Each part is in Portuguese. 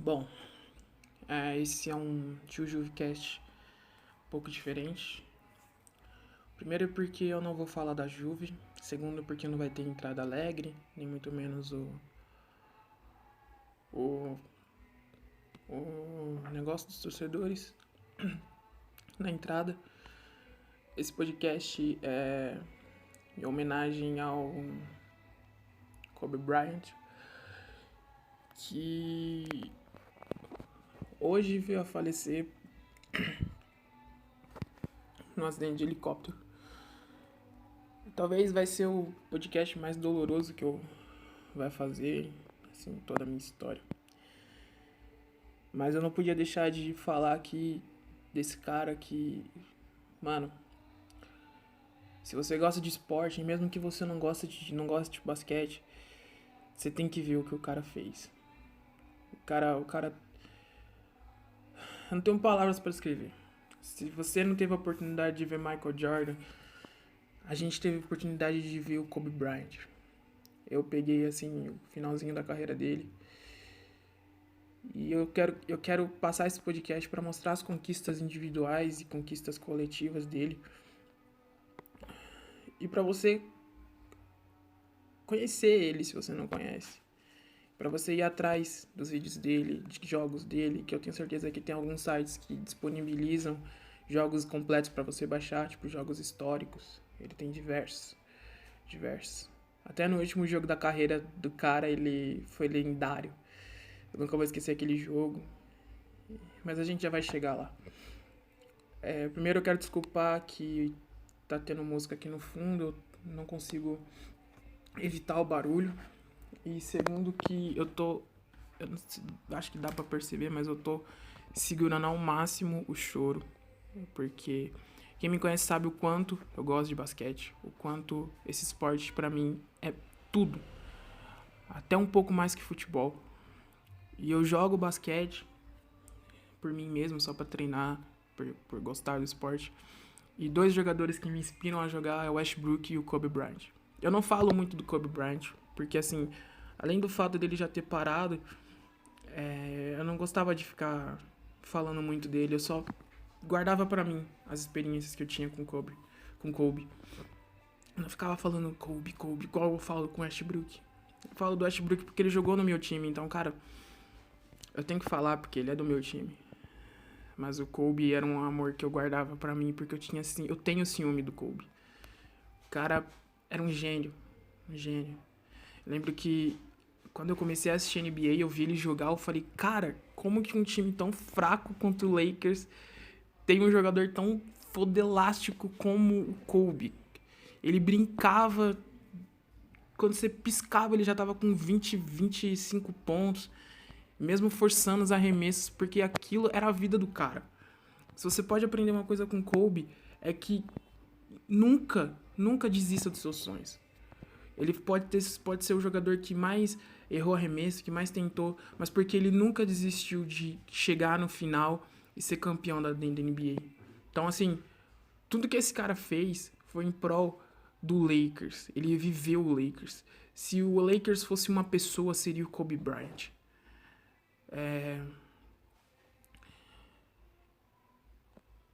Bom, esse é um Tio Juvecast um pouco diferente. Primeiro porque eu não vou falar da Juve. Segundo porque não vai ter entrada alegre, nem muito menos o, o negócio dos torcedores na entrada. Esse podcast é em homenagem ao Kobe Bryant, que hoje veio a falecer num acidente de helicóptero. Talvez vai ser o podcast mais doloroso que eu vai fazer, assim, toda a minha história. Mas eu não podia deixar de falar aqui desse cara que, mano, se você gosta de esporte, mesmo que você não goste de basquete, você tem que ver o que o cara fez. O cara, eu não tenho palavras para escrever. Se você não teve a oportunidade de ver Michael Jordan, a gente teve a oportunidade de ver o Kobe Bryant. Eu peguei assim o finalzinho da carreira dele. E eu quero passar esse podcast para mostrar as conquistas individuais e conquistas coletivas dele. E para você conhecer ele se você não conhece. Para você ir atrás dos vídeos dele, de jogos dele, que eu tenho certeza que tem alguns sites que disponibilizam jogos completos para você baixar, tipo jogos históricos. Ele tem diversos. Até no último jogo da carreira do cara, ele foi lendário. Eu nunca vou esquecer aquele jogo. Mas a gente já vai chegar lá. Primeiro eu quero desculpar que tá tendo música aqui no fundo. Eu não consigo evitar o barulho. E segundo que eu tô... Eu não sei, acho que dá pra perceber, mas eu tô segurando ao máximo o choro. Porque quem me conhece sabe o quanto eu gosto de basquete. O quanto esse esporte pra mim é tudo. Até um pouco mais que futebol. E eu jogo basquete por mim mesmo, só pra treinar, por gostar do esporte. E dois jogadores que me inspiram a jogar é o Westbrook e o Kobe Bryant. Eu não falo muito do Kobe Bryant, porque assim, além do fato dele já ter parado, eu não gostava de ficar falando muito dele, eu só guardava pra mim as experiências que eu tinha com Kobe. Eu não ficava falando Kobe, igual eu falo com o Westbrook. Eu falo do Westbrook porque ele jogou no meu time, então, cara, eu tenho que falar porque ele é do meu time. Mas o Kobe era um amor que eu guardava pra mim porque eu tenho ciúme do Kobe. O cara era um gênio, um gênio. Eu lembro que quando eu comecei a assistir NBA, eu vi ele jogar, eu falei, cara, como que um time tão fraco quanto o Lakers tem um jogador tão fodelástico como o Kobe? Ele brincava, quando você piscava ele já tava com 20, 25 pontos, mesmo forçando os arremessos, porque aquilo era a vida do cara. Se você pode aprender uma coisa com Kobe, é que nunca desista dos seus sonhos. Ele pode ser o jogador que mais errou arremesso, que mais tentou, mas porque ele nunca desistiu de chegar no final e ser campeão da NBA. Então, assim, tudo que esse cara fez foi em prol do Lakers. Ele viveu o Lakers. Se o Lakers fosse uma pessoa, seria o Kobe Bryant.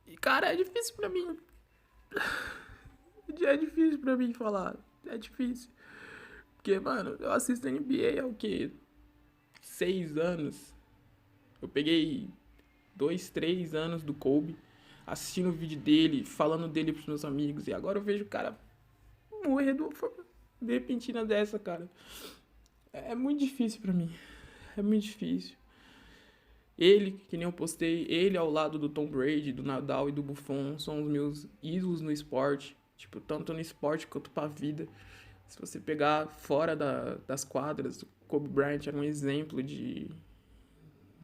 E, cara, é difícil pra mim. É difícil pra mim falar. É difícil. Porque, mano, eu assisto NBA há o quê? 6 anos. Eu peguei 2, 3 anos do Kobe, assistindo o vídeo dele, falando dele pros meus amigos. E agora eu vejo o cara morrer de uma forma repentina dessa, cara. É muito difícil pra mim. É muito difícil. Ele, que nem eu postei, ele ao lado do Tom Brady, do Nadal e do Buffon são os meus ídolos no esporte. Tipo, tanto no esporte quanto pra vida. Se você pegar fora das quadras, o Kobe Bryant era um exemplo de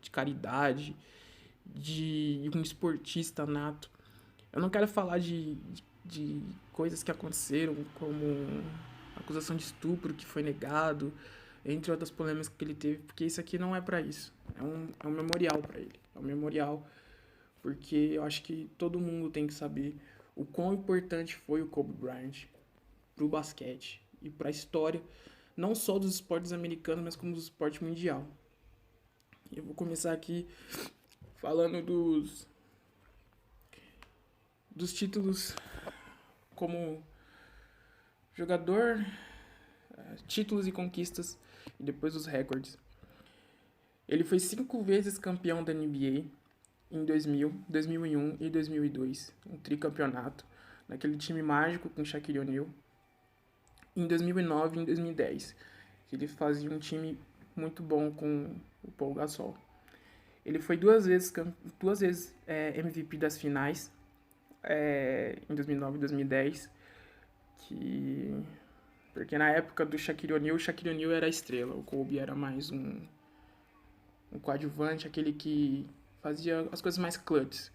caridade, de um esportista nato. Eu não quero falar de coisas que aconteceram, como acusação de estupro que foi negado, entre outras polêmicas que ele teve, porque isso aqui não é pra isso. É um memorial pra ele. É um memorial porque eu acho que todo mundo tem que saber o quão importante foi o Kobe Bryant pro basquete e pra história, não só dos esportes americanos, mas como do esporte mundial. Eu vou começar aqui falando dos títulos como jogador, títulos e conquistas, e depois os recordes. Ele foi 5 vezes campeão da NBA em 2000, 2001 e 2002, um tricampeonato, naquele time mágico com Shaquille O'Neal. Em 2009 e em 2010, ele fazia um time muito bom com o Paul Gasol. Ele foi duas vezes MVP das finais, em 2009 e 2010, porque na época do Shaquille O'Neal, o Shaquille O'Neal era a estrela, o Kobe era mais um coadjuvante, aquele que fazia as coisas mais clutch,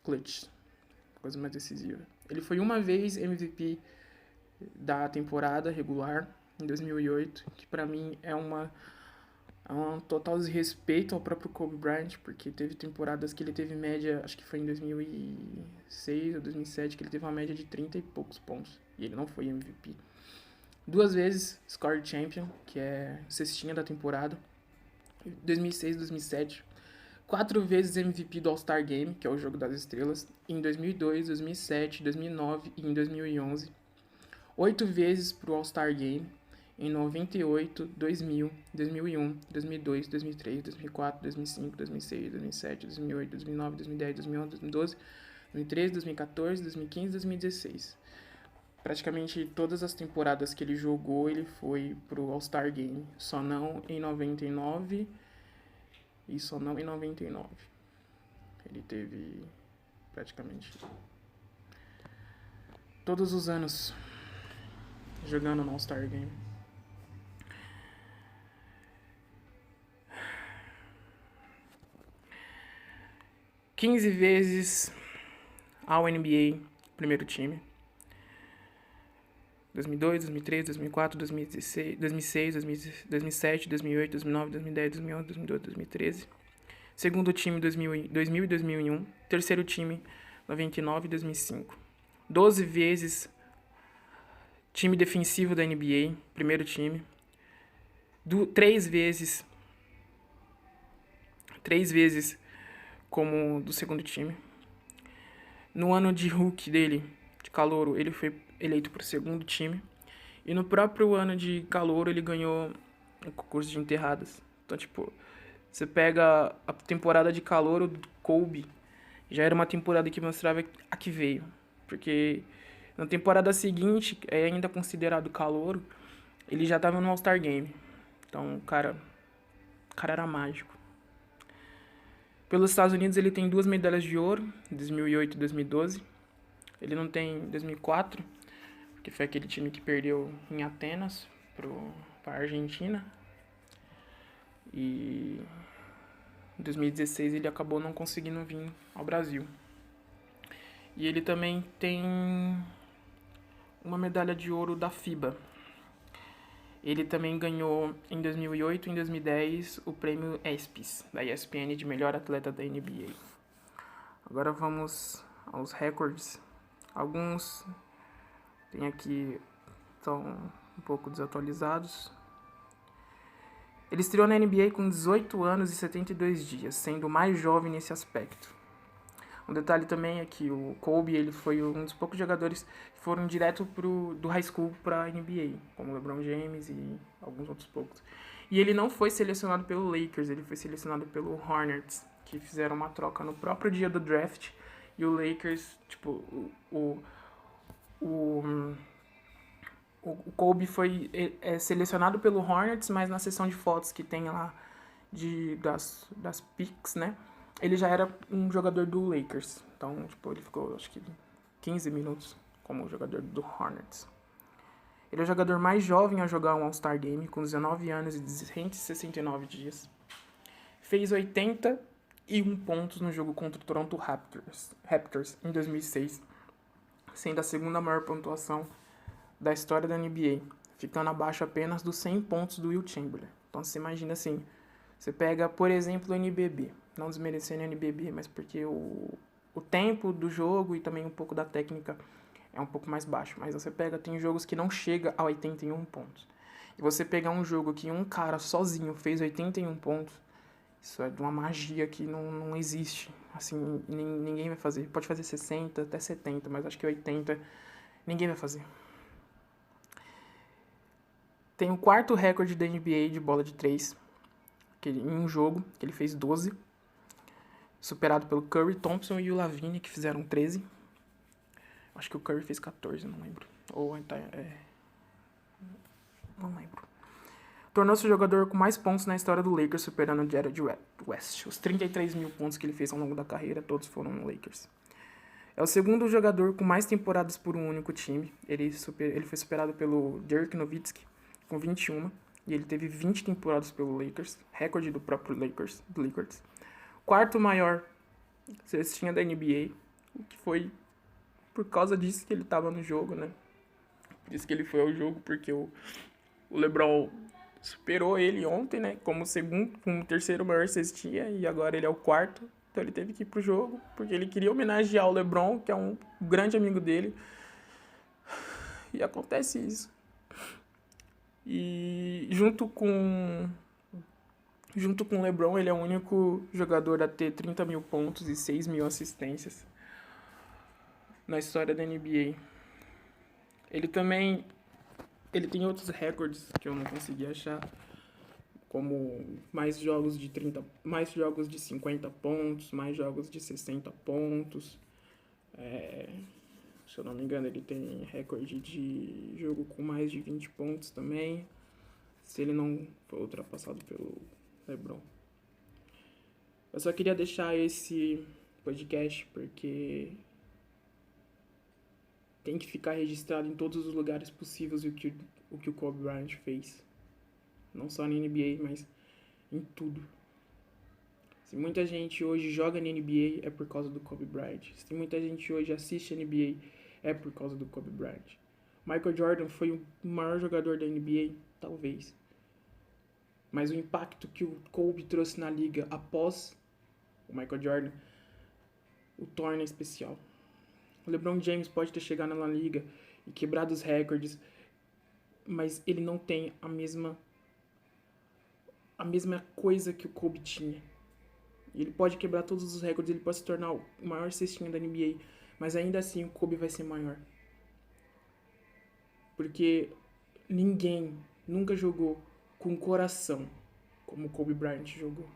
coisa mais decisiva. Ele foi uma vez MVP da temporada regular, em 2008, que pra mim é um total desrespeito ao próprio Kobe Bryant, porque teve temporadas que ele teve média, acho que foi em 2006 ou 2007, que ele teve uma média de 30 e poucos pontos, e ele não foi MVP. 2 vezes Score Champion, que é cestinha da temporada, 2006 e 2007. 4 vezes MVP do All-Star Game, que é o Jogo das Estrelas, em 2002, 2007, 2009 e em 2011. 8 vezes pro All-Star Game, em 98, 2000, 2001, 2002, 2003, 2004, 2005, 2006, 2007, 2008, 2009, 2010, 2011, 2012, 2013, 2014, 2015, 2016. Praticamente todas as temporadas que ele jogou, ele foi pro All-Star Game. Só não em 99 e só não em 99. Ele teve praticamente todos os anos jogando no All-Star Game. Quinze vezes ao NBA, primeiro time. 2002, 2003, 2004, 2016, 2006, 2007, 2008, 2009, 2010, 2011, 2012, 2013. Segundo time, 2000 e 2001. Terceiro time, 99 e 2005. 12 vezes time defensivo da NBA, primeiro time. 3 vezes como do segundo time. No ano de rookie dele, de calouro, ele foi eleito para o segundo time. E no próprio ano de calouro, ele ganhou um concurso de enterradas. Então, tipo, você pega a temporada de calouro do Kobe, já era uma temporada que mostrava a que veio. Porque na temporada seguinte, é ainda considerado calouro, ele já estava no All-Star Game. Então, o cara era mágico. Pelos Estados Unidos, ele tem 2 medalhas de ouro, 2008 e 2012. Ele não tem 2004, que foi aquele time que perdeu em Atenas para a Argentina. E em 2016 ele acabou não conseguindo vir ao Brasil. E ele também tem uma medalha de ouro da FIBA. Ele também ganhou em 2008 e em 2010 o prêmio ESPYs, da ESPN, de melhor atleta da NBA. Agora vamos aos recordes. Alguns tem aqui, estão um pouco desatualizados. Ele estreou na NBA com 18 anos e 72 dias, sendo o mais jovem nesse aspecto. Um detalhe também é que o Kobe ele foi um dos poucos jogadores que foram direto do high school para a NBA, como LeBron James e alguns outros poucos. E ele não foi selecionado pelo Lakers, ele foi selecionado pelo Hornets, que fizeram uma troca no próprio dia do draft. E o Lakers, tipo, o Kobe foi selecionado pelo Hornets, mas na sessão de fotos que tem lá das picks, né? Ele já era um jogador do Lakers. Então, tipo, ele ficou, acho que 15 minutos como jogador do Hornets. Ele é o jogador mais jovem a jogar um All-Star Game, com 19 anos e 169 dias. Fez 81 pontos no jogo contra o Toronto Raptors em 2006, sendo a segunda maior pontuação da história da NBA, ficando abaixo apenas dos 100 pontos do Wilt Chamberlain. Então, você imagina assim, você pega, por exemplo, o NBB, não desmerecendo o NBB, mas porque o tempo do jogo e também um pouco da técnica é um pouco mais baixo. Mas você pega, tem jogos que não chega a 81 pontos. E você pegar um jogo que um cara sozinho fez 81 pontos, Isso é de uma magia que não existe. Assim, ninguém vai fazer. Pode fazer 60, até 70, mas acho que 80 ninguém vai fazer. Tem o quarto recorde da NBA de bola de 3, em um jogo, que ele fez 12. Superado pelo Curry, Thompson e o Lavigne, que fizeram 13. Acho que o Curry fez 14, não lembro. Ou não lembro. Tornou-se o jogador com mais pontos na história do Lakers, superando o Jared West. Os 33 mil pontos que ele fez ao longo da carreira, todos foram no Lakers. É o segundo jogador com mais temporadas por um único time. Ele foi superado pelo Dirk Nowitzki, com 21. E ele teve 20 temporadas pelo Lakers, recorde do próprio Lakers. Quarto maior cestinha da NBA, o que foi por causa disso que ele estava no jogo, né? Por isso que ele foi ao jogo, porque o LeBron superou ele ontem, né? Como terceiro maior cestinha, e agora ele é o quarto. Então ele teve que ir pro jogo, porque ele queria homenagear o LeBron, que é um grande amigo dele. E acontece isso. E junto com o LeBron, ele é o único jogador a ter 30 mil pontos e 6 mil assistências na história da NBA. Ele tem outros recordes que eu não consegui achar, como mais jogos de 50 pontos, mais jogos de 60 pontos. Se eu não me engano, ele tem recorde de jogo com mais de 20 pontos também, se ele não for ultrapassado pelo LeBron. Eu só queria deixar esse podcast porque tem que ficar registrado em todos os lugares possíveis o que o Kobe Bryant fez. Não só na NBA, mas em tudo. Se muita gente hoje joga na NBA, é por causa do Kobe Bryant. Se muita gente hoje assiste a NBA, é por causa do Kobe Bryant. Michael Jordan foi o maior jogador da NBA? Talvez. Mas o impacto que o Kobe trouxe na liga após o Michael Jordan o torna especial. O LeBron James pode ter chegado na liga e quebrado os recordes, mas ele não tem a mesma coisa que o Kobe tinha. Ele pode quebrar todos os recordes, ele pode se tornar o maior cestinha da NBA, mas ainda assim o Kobe vai ser maior. Porque ninguém nunca jogou com coração como o Kobe Bryant jogou.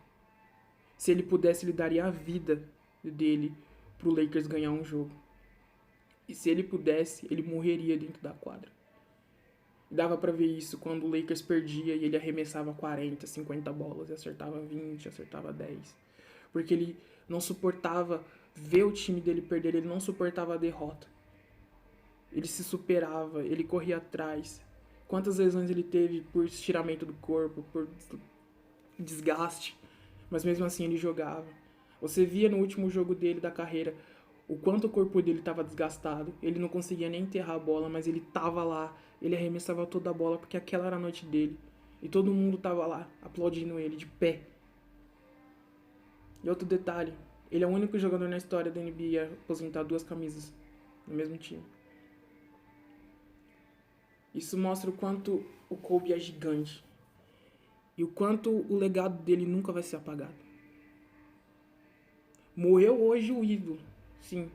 Se ele pudesse, ele daria a vida dele pro Lakers ganhar um jogo. E se ele pudesse, ele morreria dentro da quadra. Dava pra ver isso quando o Lakers perdia e ele arremessava 40, 50 bolas, e acertava 20, acertava 10. Porque ele não suportava ver o time dele perder, ele não suportava a derrota. Ele se superava, ele corria atrás. Quantas lesões ele teve por estiramento do corpo, por desgaste, mas mesmo assim ele jogava. Você via no último jogo dele da carreira o quanto o corpo dele estava desgastado. Ele não conseguia nem enterrar a bola, mas ele estava lá. Ele arremessava toda a bola porque aquela era a noite dele. E todo mundo estava lá, aplaudindo ele, de pé. E outro detalhe, ele é o único jogador na história da NBA a aposentar 2 camisas no mesmo time. Isso mostra o quanto o Kobe é gigante. E o quanto o legado dele nunca vai ser apagado. Morreu hoje o ídolo, sim,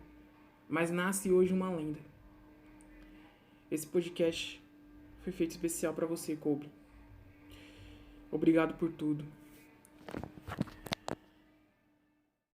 mas nasce hoje uma lenda. Esse podcast foi feito especial para você, Kobe. Obrigado por tudo.